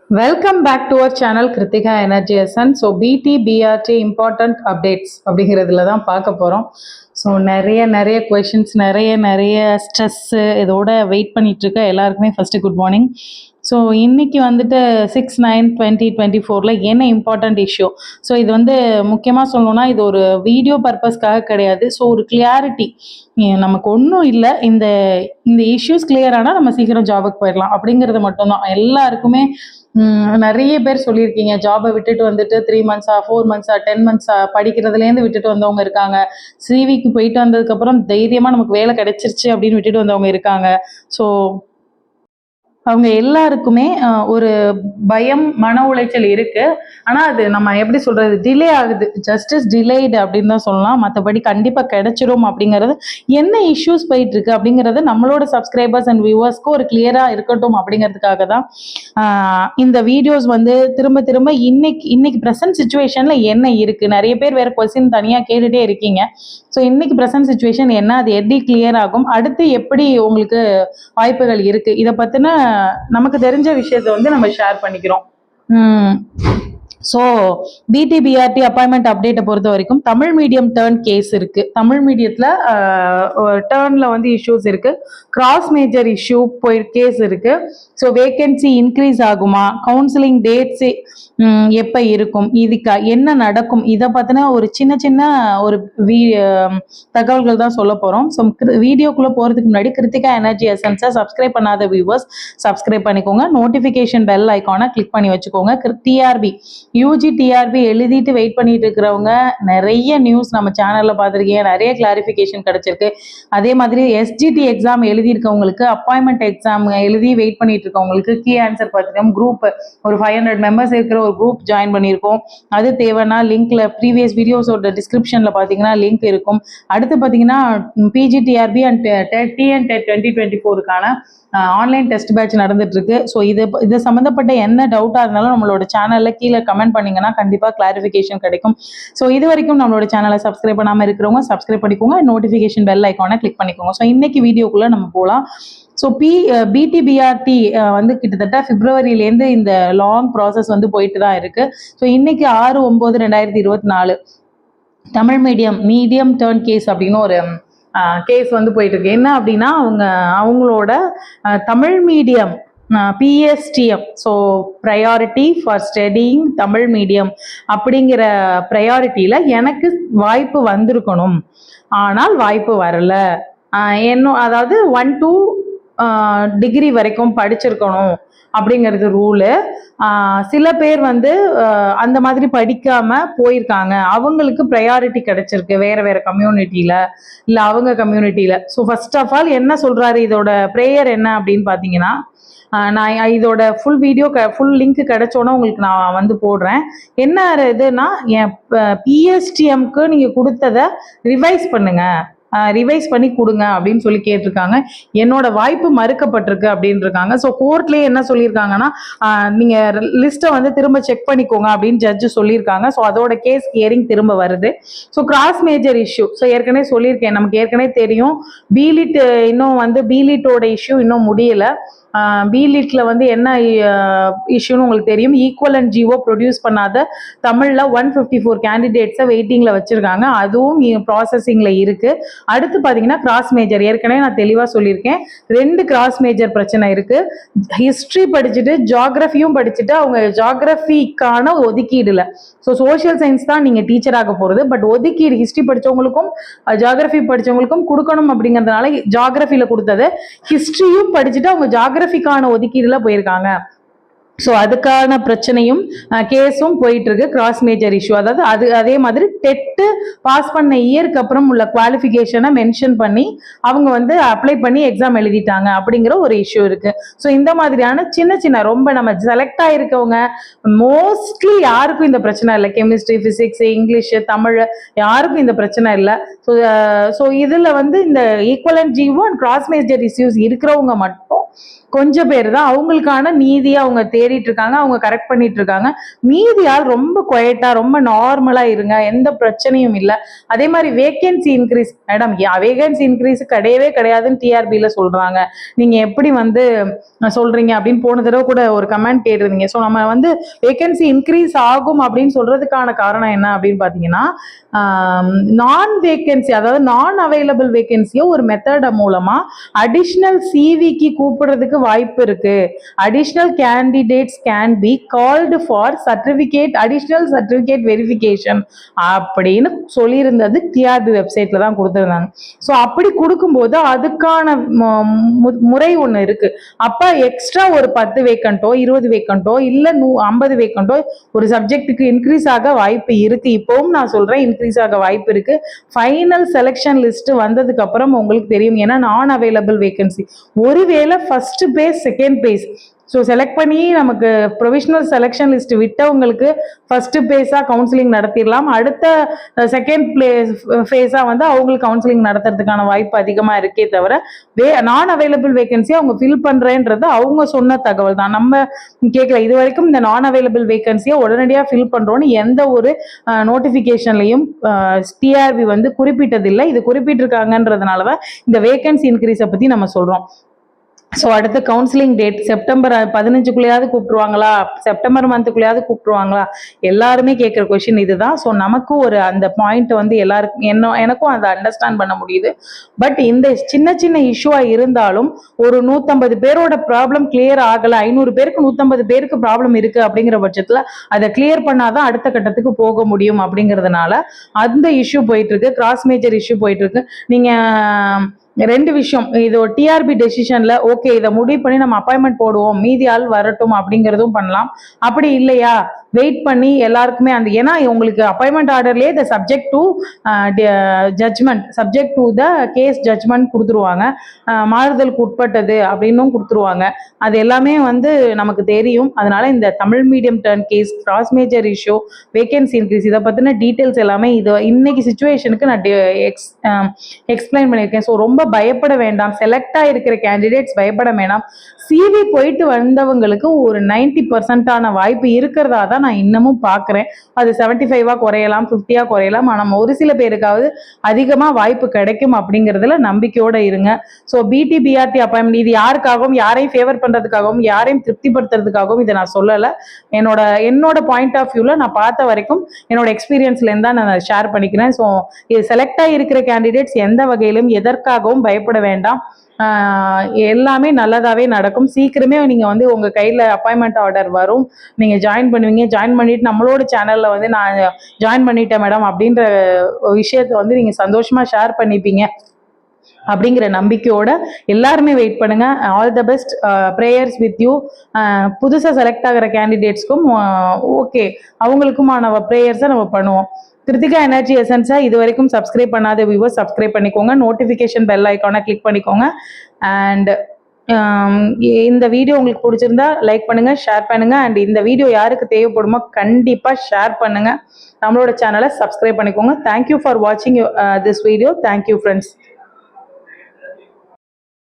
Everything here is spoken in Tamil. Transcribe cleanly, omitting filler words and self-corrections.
Welcome back to our channel Krithika energy essence. So BT BRT important updates அப்படிங்கிறதுல தான் பார்க்க போகிறோம். ஸோ நிறைய கொஷின்ஸ், நிறைய ஸ்ட்ரெஸ்ஸு இதோட வெயிட் பண்ணிகிட்ருக்க எல்லாருக்குமே ஃபஸ்ட்டு குட் மார்னிங். ஸோ இன்றைக்கி வந்துட்டு 6/9/2024 என்ன இம்பார்ட்டண்ட் இஷ்யூ. ஸோ இது முக்கியமாக சொல்லணும்னா இது ஒரு வீடியோ பர்பஸ்க்காக கிடையாது. ஸோ ஒரு கிளியாரிட்டி, நமக்கு ஒன்றும் இல்லை, இந்த இந்த இஷ்யூஸ் கிளியர் ஆனால் நம்ம சீக்கிரம் ஜாபுக்கு போயிடலாம் அப்படிங்கிறது மட்டும்தான். எல்லாருக்குமே நிறைய பேர் சொல்லியிருக்கீங்க, ஜாபை விட்டுட்டு வந்துட்டு 3 months 4 months 10 months படிக்கிறதுலேருந்து விட்டுட்டு வந்தவங்க இருக்காங்க. சிவிக்கு போயிட்டு வந்ததுக்கப்புறம் தைரியமாக நமக்கு வேலை கிடைச்சிருச்சு அப்படின்னு விட்டுட்டு வந்தவங்க இருக்காங்க. ஸோ அவங்க எல்லாருக்குமே ஒரு பயம், மன உளைச்சல் இருக்கு. ஆனா அது நம்ம எப்படி சொல்றது, டிலே ஆகுது, ஜஸ்டிஸ் டிலேடு அப்படின்னு தான் சொல்லலாம். மற்றபடி கண்டிப்பா கிடைச்சிரும். அப்படிங்கிறது என்ன இஷ்யூஸ் போயிட்டு இருக்கு அப்படிங்கிறது நம்மளோட சப்ஸ்கிரைபர்ஸ் அண்ட் வியூவர்ஸ்க்கு ஒரு கிளியரா இருக்கட்டும் அப்படிங்கிறதுக்காக தான் இந்த வீடியோஸ் திரும்ப திரும்ப இன்னைக்கு ப்ரெசன்ட் சுச்சுவேஷன்ல என்ன இருக்கு. நிறைய பேர் வேற கொஸ்டின் தனியா கேட்டுட்டே இருக்கீங்க. ஸோ இன்னைக்கு ப்ரெசன்ட் சுச்சுவேஷன் என்ன, அது எப்படி கிளியர் ஆகும், அடுத்து எப்படி உங்களுக்கு வாய்ப்புகள் இருக்கு, இதை பத்தின நமக்கு தெரிஞ்ச விஷயத்தை நம்ம ஷேர் பண்ணிக்கிறோம். ஸோ பிடிபிஆர்டி அப்பாயின்மெண்ட் அப்டேட்டை பொறுத்த வரைக்கும் தமிழ் மீடியம் டேர்ன் கேஸ் இருக்கு. தமிழ் மீடியத்தில் டேர்னில் இஷ்யூஸ் இருக்கு. கிராஸ் மேஜர் இஷ்யூ கேஸ் இருக்கு. ஸோ வேகன்சி இன்க்ரீஸ் ஆகுமா, கவுன்சிலிங் டேட்ஸ் எப்போ இருக்கும், இதுக்கு என்ன நடக்கும், இதை பற்றின ஒரு சின்ன ஒரு தகவல்கள் தான் சொல்ல போகிறோம். ஸோ வீடியோக்குள்ளே போகிறதுக்கு முன்னாடி கிருத்திகா எனர்ஜி எசன்ஸை சப்ஸ்கிரைப் பண்ணாத வியூவர்ஸ் சப்ஸ்கிரைப் பண்ணிக்கோங்க. நோட்டிஃபிகேஷன் பெல் ஐக்கானை கிளிக் பண்ணி வச்சுக்கோங்க. டிஆர்பி யூஜி டிஆர்பி எழுதிட்டு வெயிட் பண்ணிட்டு இருக்கிறவங்க நிறைய நியூஸ் நம்ம சேனல்ல பார்த்துருக்கீங்க, நிறைய கிளாரிஃபிகேஷன் கிடைச்சிருக்கு. அதே மாதிரி எஸ்ஜிடி எக்ஸாம் எழுதியிருக்கவங்களுக்கு, அப்பாயின்மெண்ட் எக்ஸாம் எழுதி வெயிட் பண்ணிட்டு இருக்கவங்களுக்கு கீ ஆன்சர் பார்த்துருக்கோம். குரூப் ஒரு 500 மெம்பர்ஸ் இருக்கிற ஒரு குரூப் ஜாயின் பண்ணியிருக்கோம். அது தேவைன்னா லிங்க்ல ப்ரீவியஸ் வீடியோஸோட டிஸ்கிரிப்ஷன்ல பார்த்தீங்கன்னா லிங்க் இருக்கும். அடுத்து பார்த்தீங்கன்னா பிஜிடிஆர்பி அண்ட் டிஎன் 2024க்கான ஆன்லைன் டெஸ்ட் பேட்ச் நடந்துட்டு இருக்கு. ஸோ இது சம்மந்தப்பட்ட என்ன டவுட்டாக இருந்தாலும் நம்மளோட சேனலில் கீழே கமெண்ட் பண்ணிங்கன்னா கண்டிப்பாக கிளாரிஃபிகேஷன் கிடைக்கும். ஸோ இது வரைக்கும் நம்மளோட சேனலை சப்ஸ்கிரைப் பண்ணாமல் இருக்கிறவங்க சப்ஸ்கிரைப் பண்ணிக்கோங்க. நோட்டிஃபிகேஷன் பெல் ஐக்கானை கிளிக் பண்ணிக்கோங்க. ஸோ இன்னைக்கு வீடியோக்குள்ளே நம்ம போகலாம். ஸோ பிடிபிஆர்டி கிட்டத்தட்ட பிப்ரவரியிலேருந்து இந்த லாங் ப்ராசஸ் போயிட்டு தான் இருக்கு. ஸோ இன்னைக்கு 6/9/2024 தமிழ் மீடியம் டேர்ன் கேஸ் அப்படின்னு ஒரு கேஸ் போயிட்டு இருக்கு. என்ன அப்படின்னா அவங்களோட Tamil medium PSTM, so priority for studying Tamil medium அப்படிங்கிற ப்ரையாரிட்டியில் எனக்கு வாய்ப்பு வந்திருக்கணும், ஆனால் வாய்ப்பு வரல. அதாவது 1 to டிகிரி வரைக்கும் படிச்சிருக்கணும் அப்படிங்கிறது ரூலு. சில பேர் அந்த மாதிரி படிக்காம போயிருக்காங்க, அவங்களுக்கு ப்ரையாரிட்டி கிடைச்சிருக்கு வேற கம்யூனிட்டியில, இல்லை அவங்க கம்யூனிட்டியில. ஸோ ஃபர்ஸ்ட் ஆஃப் ஆல் என்ன சொல்றாரு, இதோட ப்ரேயர் என்ன அப்படின்னு பார்த்தீங்கன்னா, நான் இதோட ஃபுல் வீடியோ ஃபுல் லிங்க் கிடைச்சோன்னா உங்களுக்கு நான் போடுறேன். என்ன இதுன்னா, என் பிஎஸ்டிஎம்க்கு நீங்கள் கொடுத்ததை ரிவைஸ் பண்ணுங்க, ரிவைஸ் பண்ணி கொடுங்க அப்படின்னு சொல்லி கேட்டிருக்காங்க. என்னோட வாய்ப்பு மறுக்கப்பட்டிருக்கு அப்படின்னு இருக்காங்க. ஸோ கோர்ட்லேயே என்ன சொல்லியிருக்காங்கன்னா, நீங்கள் லிஸ்ட்டை திரும்ப செக் பண்ணிக்கோங்க அப்படின்னு ஜட்ஜு சொல்லியிருக்காங்க. ஸோ அதோட கேஸ் ஹியரிங் திரும்ப வருது. So cross major issue, so ஏற்கனவே சொல்லியிருக்கேன், நமக்கு ஏற்கனவே தெரியும். பிலிட் இன்னும் பிலிட்டோட இஷ்யூ இன்னும் முடியலை. பிலிட்ல என்ன இஷ்யூன்னு உங்களுக்கு தெரியும். ஈக்குவலன்ட் ஜிஓ ப்ரொடியூஸ் பண்ணாத தமிழ்ல 154 கேண்டிடேட்ஸை வெயிட்டிங்ல வச்சிருக்காங்க. அதுவும் ப்ராசஸிங்ல இருக்கு. அடுத்து பாத்தீங்கன்னா கிராஸ் மேஜர், ஏற்கனவே நான் தெளிவா சொல்லியிருக்கேன், 2 கிராஸ் மேஜர் பிரச்சனை இருக்கு. ஹிஸ்டரி படிச்சுட்டு ஜியாகிரபியும் படிச்சுட்டு அவங்க ஜியாகிரபிக்கான ஒதுக்கீடுல, ஸோ சோசியல் சயின்ஸ் தான் நீங்க டீச்சராக போறது, பட் ஒதுக்கீடு ஹிஸ்டரி படிச்சவங்களுக்கும் ஜியாகிரபி படிச்சவங்களுக்கும் கொடுக்கணும் அப்படிங்கிறதுனால ஜியாகிரபியில கொடுத்தது, ஹிஸ்டரியும் படிச்சுட்டு அவங்க ஜியாகிரபிக்கான ஒதுக்கீடுல போயிருக்காங்க. ஸோ அதுக்கான பிரச்சனையும் கேஸும் போயிட்டு இருக்கு. கிராஸ் மேஜர் இஷ்யூ, அதாவது அதே மாதிரி டெட்டு பாஸ் பண்ண இயருக்கு அப்புறம் உள்ள குவாலிஃபிகேஷனை மென்ஷன் பண்ணி அவங்க அப்ளை பண்ணி எக்ஸாம் எழுதிட்டாங்க அப்படிங்கிற ஒரு இஷ்யூ இருக்கு. ஸோ இந்த மாதிரியான சின்ன ரொம்ப நம்ம செலக்ட் ஆயிருக்கவங்க மோஸ்ட்லி யாருக்கும் இந்த பிரச்சனை இல்லை. கெமிஸ்ட்ரி, பிசிக்ஸ், இங்கிலீஷ், தமிழ் யாருக்கும் இந்த பிரச்சனை இல்லை. ஸோ இதுல இந்த equivalent GO and cross major issues இருக்கிறவங்க மட்டும் கொஞ்சம் பேர் தான் அவங்களுக்கான நீதியை அவங்க தேடிட்டு இருக்காங்க, அவங்க கரெக்ட் பண்ணிட்டு இருக்காங்க. மீதியால் ரொம்ப குவைட்டா ரொம்ப நார்மலா இருங்க, எந்த பிரச்சனையும் இல்லை. அதே மாதிரி vacancy increase madam, vacancy increase கிடையவே கிடையாதுன்னு டிஆர்பியில் சொல்றாங்க. நீங்க எப்படி வந்து சொல்றீங்க அப்படின்னு போன தடவை கூட ஒரு கமெண்ட் கேட்டிருந்தீங்க. ஸோ நம்ம வந்து வேகன்சி இன்க்ரீஸ் ஆகும் அப்படின்னு சொல்றதுக்கான காரணம் என்ன அப்படின்னு பார்த்தீங்கன்னா, நான் வேகன்சி அதாவது நான் அவைலபிள் வேகன்சியை ஒரு மெத்தட மூலமா அடிஷ்னல் சிவிக்கு கூப்பிடுறதுக்கு வாய்ப்பு இருக்கு. Additional candidates can be called for certificate additional certificate verification அப்படின்னு சொல்லியிருந்தது டிஆர்பி வெப்சைட்ல தான் கொடுத்துருந்தாங்க. ஸோ அப்படி கொடுக்கும்போது அதுக்கான முறை ஒன்று இருக்கு. அப்ப எக்ஸ்ட்ரா ஒரு 10 வேக்கண்டோ 20 வேக்கண்டோ இல்ல 50 வேக்கண்டோ ஒரு சப்ஜெக்டுக்கு இன்க்ரீஸ் ஆக வாய்ப்பு இருக்கு. இப்பவும் நான் சொல்றேன் இன்க்ரீஸ் ஆக வாய்ப்பு இருக்கு. ஃபைனல் செலெக்ஷன் லிஸ்ட் வந்ததுக்கு அப்புறம் உங்களுக்கு தெரியும். ஏன்னா நான் அவைலபிள் வேகன்சி ஒருவேளை first phase second phase so select பண்ணி நமக்கு ப்ரொவிஷனல் செலெக்ஷன் லிஸ்ட் விட்டவங்களுக்கு ஃபர்ஸ்ட் பேஸாக கவுன்சிலிங் நடத்திடலாம். அடுத்த செகண்ட் ஃபேஸாக வந்து அவங்களுக்கு கவுன்சிலிங் நடத்துறதுக்கான வாய்ப்பு அதிகமாக இருக்கே தவிர நான் அவைலபிள் வேகன்சி அவங்க ஃபில் பண்ணுறேன்றது அவங்க சொன்ன தகவல் தான், நம்ம கேட்கல. இது வரைக்கும் இந்த நான் அவைலபிள் வேகன்சியை உடனடியாக ஃபில் பண்ணுறோன்னு எந்த ஒரு நோட்டிஃபிகேஷன்லையும் டிஆர்பி வந்து குறிப்பிட்டதில்லை. இது குறிப்பிட்டிருக்காங்கன்றதுனால தான் இந்த வேகன்சி இன்க்ரீஸை பற்றி நம்ம சொல்கிறோம். ஸோ அடுத்து கவுன்சிலிங் டேட் செப்டம்பர் 15க்குள்ளேயாவது கூப்பிட்டுருவாங்களா, செப்டம்பர் மந்த்துக்குள்ளேயாவது கூப்பிட்டுருவாங்களா, எல்லாருமே கேட்குற கொஷின் இதுதான். ஸோ நமக்கும் ஒரு அந்த பாயிண்ட் வந்து எல்லாருக்கும் எனக்கும் அதை அண்டர்ஸ்டாண்ட் பண்ண முடியுது. பட் இந்த சின்ன சின்ன இஷ்யூவாக இருந்தாலும் ஒரு 150 பேரோட ப்ராப்ளம் கிளியர் ஆகலை, 500 பேருக்கு 150 பேருக்கு ப்ராப்ளம் இருக்குது அப்படிங்கிற பட்சத்தில் அதை கிளியர் பண்ணாதான் அடுத்த கட்டத்துக்கு போக முடியும். அப்படிங்கிறதுனால அந்த இஷ்யூ போயிட்டு இருக்கு, கிராஸ் மேஜர் இஷ்யூ போயிட்டு இருக்கு. நீங்கள் ரெண்டு விஷயம், இது ஒரு டிஆர்பி டெசிஷன்ல ஓகே இதை முடிவு பண்ணி நம்ம அப்பாயின்மெண்ட் போடுவோம், மீதி ஆள் வரட்டும் அப்படிங்கிறதும் பண்ணலாம். அப்படி இல்லையா வெயிட் பண்ணி எல்லாருக்குமே அந்த ஏன்னா உங்களுக்கு அப்பாயின்மெண்ட் ஆர்டர்லேயே the subject to judgment subject to the case judgment கொடுத்துருவாங்க, மாறுதலுக்கு உட்பட்டது அப்படின்னும் கொடுத்துருவாங்க. அது எல்லாமே வந்து நமக்கு தெரியும். அதனால இந்த Tamil medium turn case, cross major issue, vacancy increase இதை பற்றின டீட்டெயில்ஸ் எல்லாமே இது இன்னைக்கு சுச்சுவேஷனுக்கு நான் எக்ஸ்பிளைன் பண்ணியிருக்கேன். ஸோ ரொம்ப பயப்பட வேண்டாம், செலக்ட் ஆகிருக்கிற கேண்டிடேட்ஸ் பயப்பட வேண்டாம். சிவி போயிட்டு வந்தவங்களுக்கு ஒரு 90% வாய்ப்பு இருக்கிறதா தான் நான் இன்னமும் பார்க்குறேன். அது 75 குறையலாம், 50 குறையலாம், ஆனால் ஒரு சில பேருக்காவது அதிகமாக வாய்ப்பு கிடைக்கும் அப்படிங்கிறதுல நம்பிக்கையோடு இருங்க. ஸோ பிடி பிஆர்டி அப்பாயின்மெண்ட் இது யாருக்காகவும் யாரையும் ஃபேவர் பண்ணுறதுக்காகவும் யாரையும் திருப்திப்படுத்துறதுக்காகவும் இதை நான் சொல்லலை. என்னோட பாயிண்ட் ஆஃப் வியூவில் நான் பார்த்த வரைக்கும் என்னோட எக்ஸ்பீரியன்ஸ்லேருந்து தான் நான் ஷேர் பண்ணிக்கிறேன். ஸோ இது செலக்ட் ஆகிருக்கிற கேண்டிடேட்ஸ் எந்த வகையிலும் எதற்காகவும் பயப்பட வேண்டாம். எல்லாமே நல்லதாகவே நடக்கும். சீக்கிரமே நீங்கள் வந்து உங்கள் கையில் அப்பாயின்மெண்ட் ஆர்டர் வரும், நீங்கள் ஜாயின் பண்ணுவீங்க. ஜாயின் பண்ணிவிட்டு நம்மளோட சேனலில் வந்து நான் ஜாயின் பண்ணிட்டேன் மேடம் அப்படின்ற விஷயத்தை வந்து நீங்கள் சந்தோஷமாக ஷேர் பண்ணிப்பீங்க அப்படிங்கிற நம்பிக்கையோட எல்லாருமே வெயிட் பண்ணுங்க. All the best, prayers with you. புதுசாக செலக்ட் ஆகிற கேண்டிடேட்ஸ்க்கும் ஓகே அவங்களுக்குமான ப்ரேயர்ஸை நம்ம பண்ணுவோம். கிருத்திகா எனர்ஜி எசன்ஸை இது வரைக்கும் சப்ஸ்கிரைப் பண்ணாத வியூவர்ஸ் சப்ஸ்கிரைப் பண்ணிக்கோங்க, நோட்டிஃபிகேஷன் பெல் ஐக்கானை கிளிக் பண்ணிக்கோங்க. அண்ட் இந்த வீடியோ உங்களுக்கு பிடிச்சிருந்தா லைக் பண்ணுங்க, ஷேர் பண்ணுங்க. அண்ட் இந்த வீடியோ யாருக்கு தேவைப்படுமோ கண்டிப்பாக ஷேர் பண்ணுங்க. நம்மளோட சேனலை சப்ஸ்கிரைப் பண்ணிக்கோங்க. தேங்க்யூ ஃபார் வாட்சிங் திஸ் வீடியோ. Thank you friends.